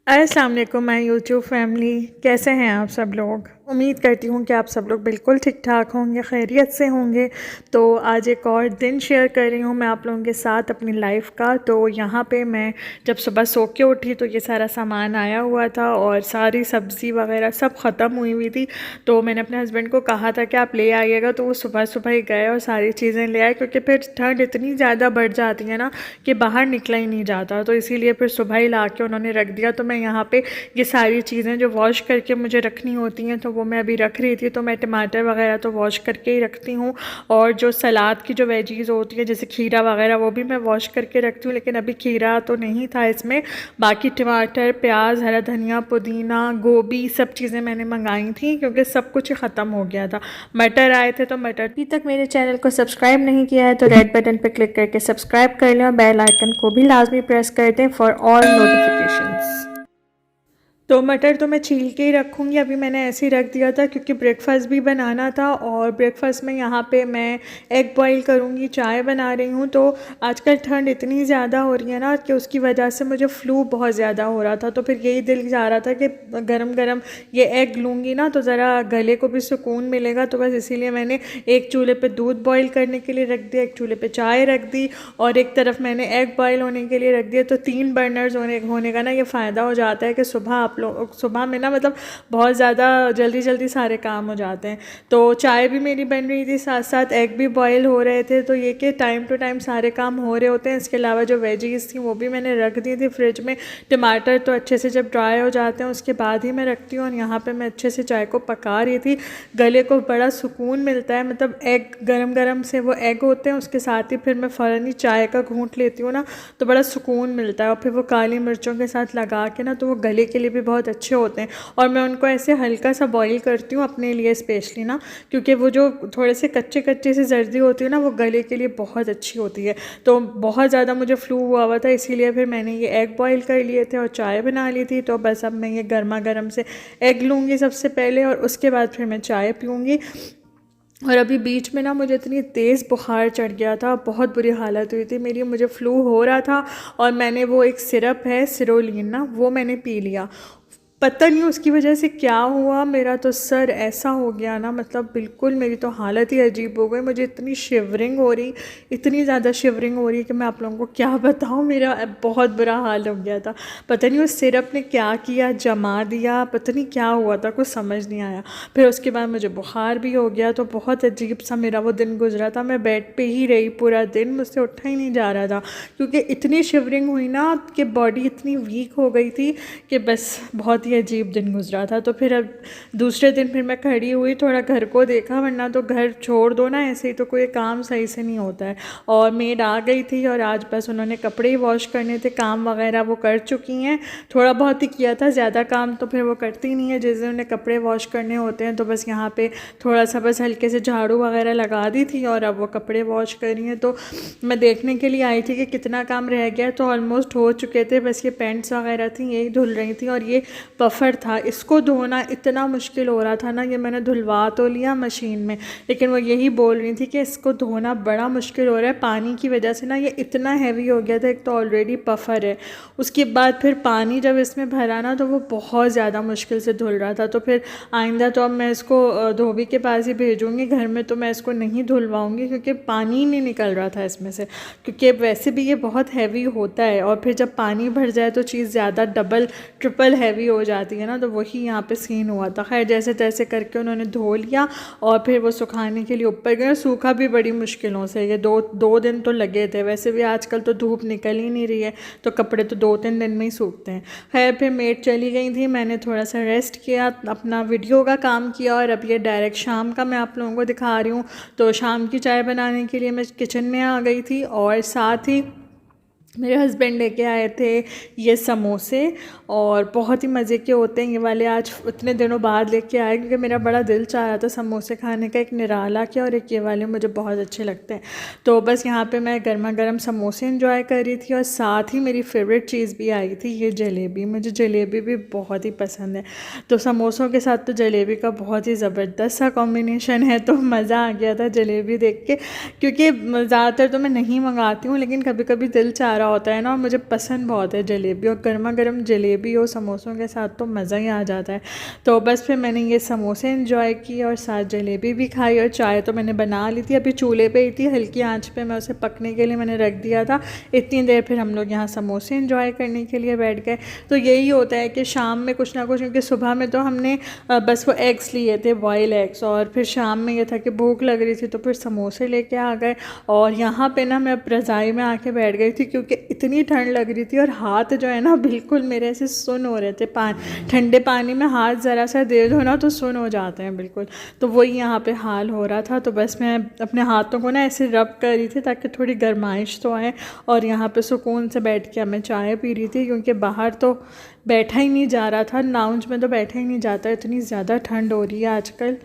अस्सलाम वालेकुम my YouTube family. कैसे हैं आप सब लोग? उम्मीद करती हूँ कि आप सब लोग बिल्कुल ठीक ठाक होंगे, खैरियत से होंगे। तो आज एक और दिन शेयर कर रही हूँ मैं आप लोगों के साथ अपनी लाइफ का। तो यहाँ पे मैं जब सुबह सो के उठी तो ये सारा सामान आया हुआ था और सारी सब्ज़ी वगैरह सब ख़त्म हुई हुई थी। तो मैंने अपने हस्बैंड को कहा था कि आप ले आइएगा, तो वो सुबह सुबह ही गए और सारी चीज़ें ले आए, क्योंकि फिर ठंड इतनी ज़्यादा बढ़ जाती है ना कि बाहर निकला ही नहीं जाता। तो इसीलिए फिर सुबह ही ला के उन्होंने रख दिया। तो मैं यहाँ पे ये सारी चीज़ें जो वॉश करके मुझे रखनी होती हैं तो वो मैं अभी रख रही थी। तो मैं टमाटर वगैरह तो वॉश करके ही रखती हूँ, और जो सलाद की जो वेजीज़ होती है जैसे खीरा वगैरह वो भी मैं वॉश करके रखती हूँ। लेकिन अभी खीरा तो नहीं था इसमें, बाकी टमाटर, प्याज, हरा धनिया, पुदीना, गोभी सब चीज़ें मैंने मंगाई थी क्योंकि सब कुछ ख़त्म हो गया था। मटर आए थे, तो मटर अभी तक मेरे चैनल को सब्सक्राइब नहीं किया है तो रेड बटन पर क्लिक करके सब्सक्राइब कर लें और बेल आइकन को भी लाजमी प्रेस कर दें फॉर ऑल नोटिफिकेशंस। तो मटर तो मैं छील के ही रखूँगी, अभी मैंने ऐसे ही रख दिया था क्योंकि ब्रेकफास्ट भी बनाना था। और ब्रेकफास्ट में यहाँ पे मैं एग बॉईल करूँगी, चाय बना रही हूँ। तो आजकल ठंड इतनी ज़्यादा हो रही है ना कि उसकी वजह से मुझे फ़्लू बहुत ज़्यादा हो रहा था। तो फिर यही दिल जा रहा था कि गरम गरम ये एग लूँगी ना तो ज़रा गले को भी सुकून मिलेगा। तो बस इसीलिए मैंने एक चूल्हे पर दूध बॉयल करने के लिए रख दिया, एक चूल्हे पर चाय रख दी और एक तरफ मैंने एग बॉयल होने के लिए रख दिया। तो 3 बर्नर्स होने का ना ये फ़ायदा हो जाता है कि सुबह आप लोग सुबह में ना मतलब बहुत ज़्यादा जल्दी जल्दी सारे काम हो जाते हैं। तो चाय भी मेरी बन रही थी, साथ साथ एग भी बॉयल हो रहे थे। तो ये कि टाइम टू टाइम सारे काम हो रहे होते हैं। इसके अलावा जो वेजीज़ थी वो भी मैंने रख दी थी फ्रिज में। टमाटर तो अच्छे से जब ड्राई हो जाते हैं उसके बाद ही मैं रखती हूँ। और यहाँ पर मैं अच्छे से चाय को पका रही थी। गले को बड़ा सुकून मिलता है, मतलब एग गरम गरम से वो एग होते हैं उसके साथ ही फिर मैं फ़ौरन ही चाय का घूंट लेती हूँ ना तो बड़ा सुकून मिलता है। और फिर वो काली मिर्चों के साथ लगा के ना तो वो गले के लिए भी बहुत अच्छे होते हैं। और मैं उनको ऐसे हल्का सा बॉईल करती हूँ अपने लिए स्पेशली ना, क्योंकि वो जो थोड़े से कच्चे कच्चे से जर्दी होती है ना वो गले के लिए बहुत अच्छी होती है। तो बहुत ज़्यादा मुझे फ्लू हुआ था, इसीलिए फिर मैंने ये एग बॉईल कर लिए थे और चाय बना ली थी। तो बस अब मैं ये गर्मा गर्म से एग लूँगी सबसे पहले और उसके बाद फिर मैं चाय पीऊँगी। और अभी बीच में ना मुझे इतनी तेज़ बुखार चढ़ गया था, बहुत बुरी हालत हुई थी मेरी, मुझे फ़्लू हो रहा था। और मैंने वो एक सिरप है सिरोलिन ना, वो मैंने पी लिया। पता नहीं उसकी वजह से क्या हुआ, मेरा तो सर ऐसा हो गया ना, मतलब बिल्कुल मेरी तो हालत ही अजीब हो गई। मुझे इतनी शिवरिंग हो रही, इतनी ज़्यादा शिवरिंग हो रही कि मैं आप लोगों को क्या बताऊँ, मेरा बहुत बुरा हाल हो गया था। पता नहीं उस सिरप ने क्या किया, जमा दिया, पता नहीं क्या हुआ था, कुछ समझ नहीं आया। फिर उसके बाद मुझे बुखार भी हो गया। तो बहुत अजीब सा मेरा वो दिन गुजरा था। मैं बेड पे ही रही पूरा दिन, मुझसे उठा ही नहीं जा रहा था क्योंकि इतनी शिवरिंग हुई ना कि बॉडी इतनी वीक हो गई थी कि बस बहुत ही अजीब दिन गुजरा था। तो फिर अब दूसरे दिन फिर मैं खड़ी हुई, थोड़ा घर को देखा, वरना तो घर छोड़ दो ना ऐसे ही तो कोई काम सही से नहीं होता है। और मेड आ गई थी और आज बस उन्होंने कपड़े ही वॉश करने थे, काम वगैरह वो कर चुकी हैं। थोड़ा बहुत ही किया था, ज़्यादा काम तो फिर वो करती नहीं है। जिस दिन उन्हें कपड़े वॉश करने होते हैं तो बस यहाँ पे थोड़ा सा बस हल्के से झाड़ू वगैरह लगा दी थी और अब वो कपड़े वॉश कर रही हैं। तो मैं देखने के लिए आई थी कि कितना काम रह गया, तो ऑलमोस्ट हो चुके थे, बस ये पैंट्स वगैरह थी यही धुल रही थी। और ये पफर था, इसको धोना इतना मुश्किल हो रहा था ना, ये मैंने धुलवा तो लिया मशीन में, लेकिन वो यही बोल रही थी कि इसको धोना बड़ा मुश्किल हो रहा है पानी की वजह से ना, ये इतना हैवी हो गया था, एक तो ऑलरेडी पफर है, उसके बाद फिर पानी जब इसमें भरा ना तो वो बहुत ज़्यादा मुश्किल से धुल रहा था। तो फिर आइंदा तो अब मैं इसको धोबी के पास ही भेजूँगी, घर में तो मैं इसको नहीं धुलवाऊँगी क्योंकि पानी ही नहीं निकल रहा था इसमें से, क्योंकि वैसे भी ये बहुत हैवी होता है और फिर जब पानी भर जाए तो चीज़ ज़्यादा डबल ट्रिपल हैवी हो जाती है ना। तो वही यहाँ पे सीन हुआ था। खैर जैसे तैसे करके उन्होंने धो लिया और फिर वो सुखाने के लिए ऊपर गए। सूखा भी बड़ी मुश्किलों से, ये दो दिन तो लगे थे, वैसे भी आजकल तो धूप निकल ही नहीं रही है तो कपड़े तो 2-3 दिन में ही सूखते हैं। खैर फिर मेड चली गई थी, मैंने थोड़ा सा रेस्ट किया, अपना वीडियो का काम किया और अब ये डायरेक्ट शाम का मैं आप लोगों को दिखा रही हूँ। तो शाम की चाय बनाने के लिए मैं किचन में आ गई थी और साथ ही मेरे हस्बैंड लेके आए थे ये समोसे, और बहुत ही मज़े के होते हैं ये वाले। आज इतने दिनों बाद लेके आए क्योंकि मेरा बड़ा दिल चाह रहा था समोसे खाने का, एक निराला के और एक ये वाले मुझे बहुत अच्छे लगते हैं। तो बस यहाँ पे मैं गर्मा गर्म समोसे इंजॉय कर रही थी और साथ ही मेरी फेवरेट चीज़ भी आई थी, ये जलेबी। मुझे जलेबी भी बहुत ही पसंद है, तो समोसों के साथ तो जलेबी का बहुत ही ज़बरदस्त सा कॉम्बिनेशन है। तो मज़ा आ गया था जलेबी देख के, क्योंकि ज़्यादातर तो मैं नहीं मंगाती हूँ लेकिन कभी कभी दिल चाह रहा होता है ना, और मुझे पसंद बहुत है जलेबी, और गर्मा गर्म जलेबी हो समोसों के साथ तो मज़ा ही आ जाता है। तो बस फिर मैंने ये समोसे एंजॉय किए और साथ जलेबी भी खाई, और चाय तो मैंने बना ली थी, अभी चूल्हे पे ही थी, हल्की आंच पे मैं उसे पकने के लिए मैंने रख दिया था। इतनी देर फिर हम लोग यहाँ समोसे एंजॉय करने के लिए बैठ गए। तो यही होता है कि शाम में कुछ ना कुछ, क्योंकि सुबह में तो हमने बस वो एग्स लिए थे, बॉयल एग्स, और फिर शाम में ये था कि भूख लग रही थी तो फिर समोसे लेके आ गए। और यहाँ पे ना मैं अब रज़ाई में आके बैठ गई थी, क्योंकि इतनी ठंड लग रही थी और हाथ जो है ना बिल्कुल मेरे ऐसे सुन हो रहे थे। ठंडे पानी में हाथ ज़रा सा दे दो ना तो सुन हो जाते हैं बिल्कुल। तो वही यहाँ पे हाल हो रहा था। तो बस मैं अपने हाथों को ना ऐसे रब कर रही थी ताकि थोड़ी गर्माइश तो आए, और यहाँ पे सुकून से बैठ के मैं चाय पी रही थी, क्योंकि बाहर तो बैठा ही नहीं जा रहा था, लाउंज में तो बैठा ही नहीं जाता, इतनी ज़्यादा ठंड हो रही है आजकल।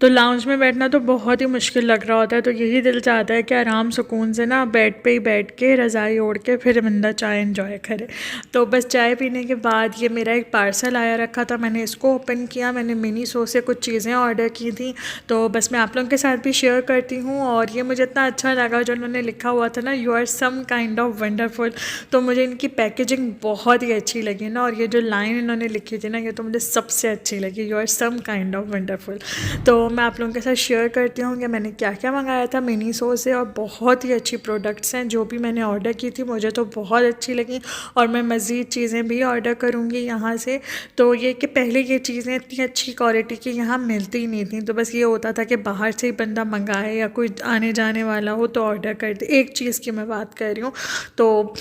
तो लाउंज में बैठना तो बहुत ही मुश्किल लग रहा होता है। तो यही दिल चाहता है कि आराम सुकून से ना बेड पे ही बैठ के रज़ाई ओढ़ के फिर बंदा चाय एंजॉय करे। तो बस चाय पीने के बाद ये मेरा एक पार्सल आया रखा था, मैंने इसको ओपन किया। मैंने मिनीसो से कुछ चीज़ें ऑर्डर की थी, तो बस मैं आप लोगों के साथ भी शेयर करती हूँ। और ये मुझे इतना अच्छा लगा जो उन्होंने लिखा हुआ था ना, you are some kind of wonderful. तो मुझे इनकी पैकेजिंग बहुत ही अच्छी लगी ना, और ये जो लाइन इन्होंने लिखी थी ना, ये तो मुझे सबसे अच्छी लगी, you are some kind of wonderful. तो मैं आप लोगों के साथ शेयर करती हूँ कि मैंने क्या क्या मंगाया था मिनीसो से, और बहुत ही अच्छी प्रोडक्ट्स हैं जो भी मैंने ऑर्डर की थी, मुझे तो बहुत अच्छी लगी, और मैं मज़ीद चीज़ें भी ऑर्डर करूँगी यहाँ से। तो ये कि पहले ये चीज़ें इतनी अच्छी क्वालिटी की यहाँ मिलती ही नहीं थी, तो बस ये होता था कि बाहर से ही बंदा मंगाए या कोई आने जाने वाला हो तो ऑर्डर कर दे। एक चीज़ की मैं बात कर रही हूँ, तो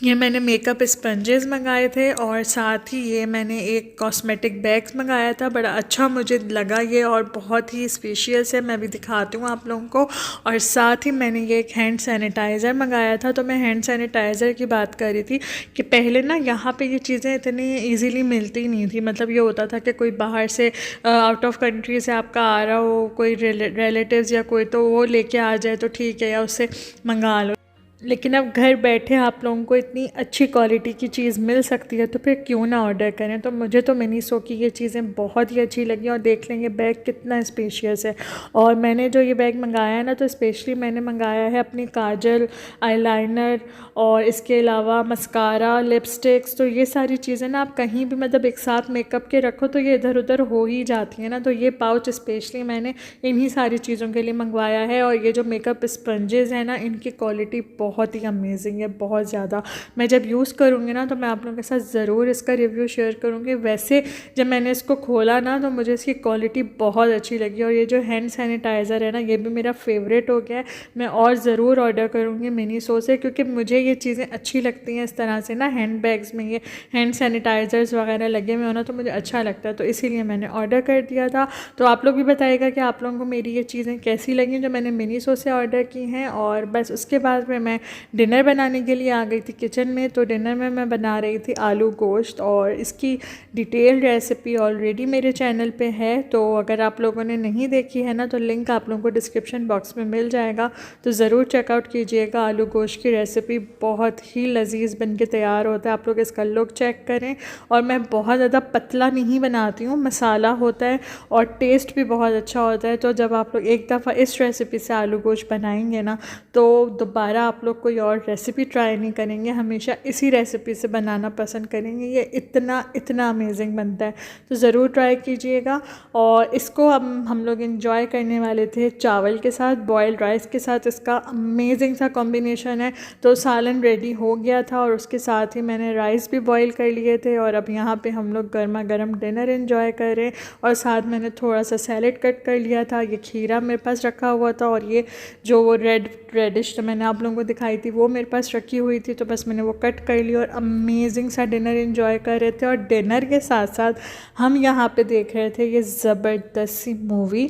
ये मैंने मेकअप स्पंजेस मंगाए थे, और साथ ही ये मैंने एक कॉस्मेटिक बैग्स मंगाया था, बड़ा अच्छा मुझे लगा ये, और बहुत ही स्पेशियस है, मैं भी दिखाती हूँ आप लोगों को। और साथ ही मैंने ये एक हैंड सैनिटाइज़र मंगाया था। तो मैं हैंड सैनिटाइज़र की बात कर रही थी कि पहले ना यहाँ पे ये चीज़ें इतनी ईजीली मिलती नहीं थी, मतलब ये होता था कि कोई बाहर से आउट ऑफ कंट्री से आपका आ रहा हो, कोई रिलेटिव्स या कोई, तो वो लेके आ जाए तो ठीक है, या उससे मंगा लो। लेकिन अब घर बैठे आप लोगों को इतनी अच्छी क्वालिटी की चीज़ मिल सकती है, तो फिर क्यों ना ऑर्डर करें। तो मुझे तो मिनीसो की ये चीज़ें बहुत ही अच्छी लगी, और देख लेंगे बैग कितना स्पेशियस है। और मैंने जो ये बैग मंगाया है ना, तो स्पेशली मैंने मंगाया है अपनी काजल, आईलाइनर, और इसके अलावा मस्कारा, लिपस्टिक्स। तो ये सारी चीज़ें ना आप कहीं भी मतलब एक साथ मेकअप के रखो तो ये इधर उधर हो ही जाती है ना। तो ये पाउच स्पेशली मैंने इन्हीं सारी चीज़ों के लिए मंगवाया है। और ये जो मेकअप स्पंजेस हैं ना, इनकी क्वालिटी बहुत ही अमेजिंग है, बहुत ज़्यादा। मैं जब यूज़ करूँगी ना तो मैं आप लोगों के साथ ज़रूर इसका रिव्यू शेयर करूँगी। वैसे जब मैंने इसको खोला ना तो मुझे इसकी क्वालिटी बहुत अच्छी लगी। और ये जो हैंड सैनिटाइज़र है ना, ये भी मेरा फेवरेट हो गया है। मैं और ज़रूर ऑर्डर करूँगी मिनीसो से, क्योंकि मुझे ये चीज़ें अच्छी लगती हैं। इस तरह से ना हैंड बैग्स में ये हैंड सैनिटाइज़र्स वगैरह लगे हुए होना तो मुझे अच्छा लगता है, तो इसीलिए मैंने ऑर्डर कर दिया था। तो आप लोग भी बताइएगा कि आप लोगों को मेरी ये चीज़ें कैसी लगी जो मैंने मिनीसो से ऑर्डर की हैं। और बस उसके बाद में मैं डिनर बनाने के लिए आ गई थी किचन में। तो डिनर में मैं बना रही थी आलू गोश्त, और इसकी डिटेल्ड रेसिपी ऑलरेडी मेरे चैनल पे है, तो अगर आप लोगों ने नहीं देखी है ना तो लिंक आप लोगों को डिस्क्रिप्शन बॉक्स में मिल जाएगा, तो ज़रूर चेकआउट कीजिएगा। आलू गोश्त की रेसिपी बहुत ही लजीज बन के तैयार होता है, आप लोग इसका लुक चेक करें। और मैं बहुत ज़्यादा पतला नहीं बनाती हूँ, मसाला होता है और टेस्ट भी बहुत अच्छा होता है। तो जब आप लोग एक दफ़ा इस रेसिपी से आलू गोश्त बनाएंगे ना तो दोबारा आप लोग कोई और रेसिपी ट्राई नहीं करेंगे, हमेशा इसी रेसिपी से बनाना पसंद करेंगे। ये इतना इतना अमेजिंग बनता है, तो ज़रूर ट्राई कीजिएगा। और इसको हम लोग इंजॉय करने वाले थे चावल के साथ, बॉयल्ड राइस के साथ। इसका अमेजिंग सा कॉम्बिनेशन है। तो सालन रेडी हो गया था और उसके साथ ही मैंने राइस भी बॉयल कर लिए थे। और अब यहाँ पे हम लोग गर्मा गर्म डिनर एंजॉय कर रहे हैं। और साथ मैंने थोड़ा सा सैलेड कट कर लिया था, ये खीरा मेरे पास रखा हुआ था, और ये जो वो रेडिश तो मैंने आप लोगों को दिखाई थी वो मेरे पास रखी हुई थी, तो बस मैंने वो कट कर ली और अमेजिंग सा डिनर एंजॉय कर रहे थे। और डिनर के साथ साथ हम यहाँ पे देख रहे थे ये ज़बरदस्त सी मूवी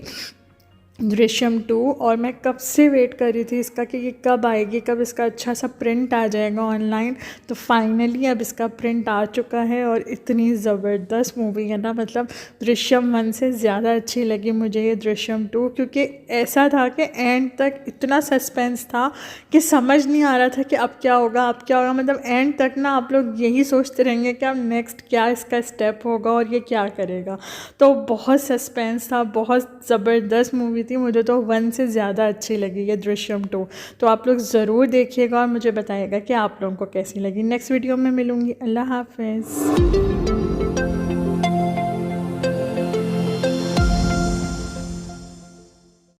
दृश्यम 2। और मैं कब से वेट कर रही थी इसका कि ये कब आएगी, कब इसका अच्छा सा प्रिंट आ जाएगा ऑनलाइन। तो फाइनली अब इसका प्रिंट आ चुका है, और इतनी ज़बरदस्त मूवी है ना, मतलब दृश्यम 1 से ज़्यादा अच्छी लगी मुझे ये दृश्यम 2, क्योंकि ऐसा था कि एंड तक इतना सस्पेंस था कि समझ नहीं आ रहा था कि अब क्या होगा, अब क्या होगा। मतलब एंड तक ना आप लोग यही सोचते रहेंगे कि अब नेक्स्ट क्या इसका स्टेप होगा और ये क्या करेगा। तो बहुत सस्पेंस था, बहुत ज़बरदस्त मूवी हुई थी, मुझे तो 1 से ज़्यादा अच्छी लगी ये दृश्यम 2। तो आप लोग ज़रूर देखिएगा और मुझे बताइएगा कि आप लोगों को कैसी लगी। नेक्स्ट वीडियो में मिलूँगी। अल्लाह हाफ़िज़।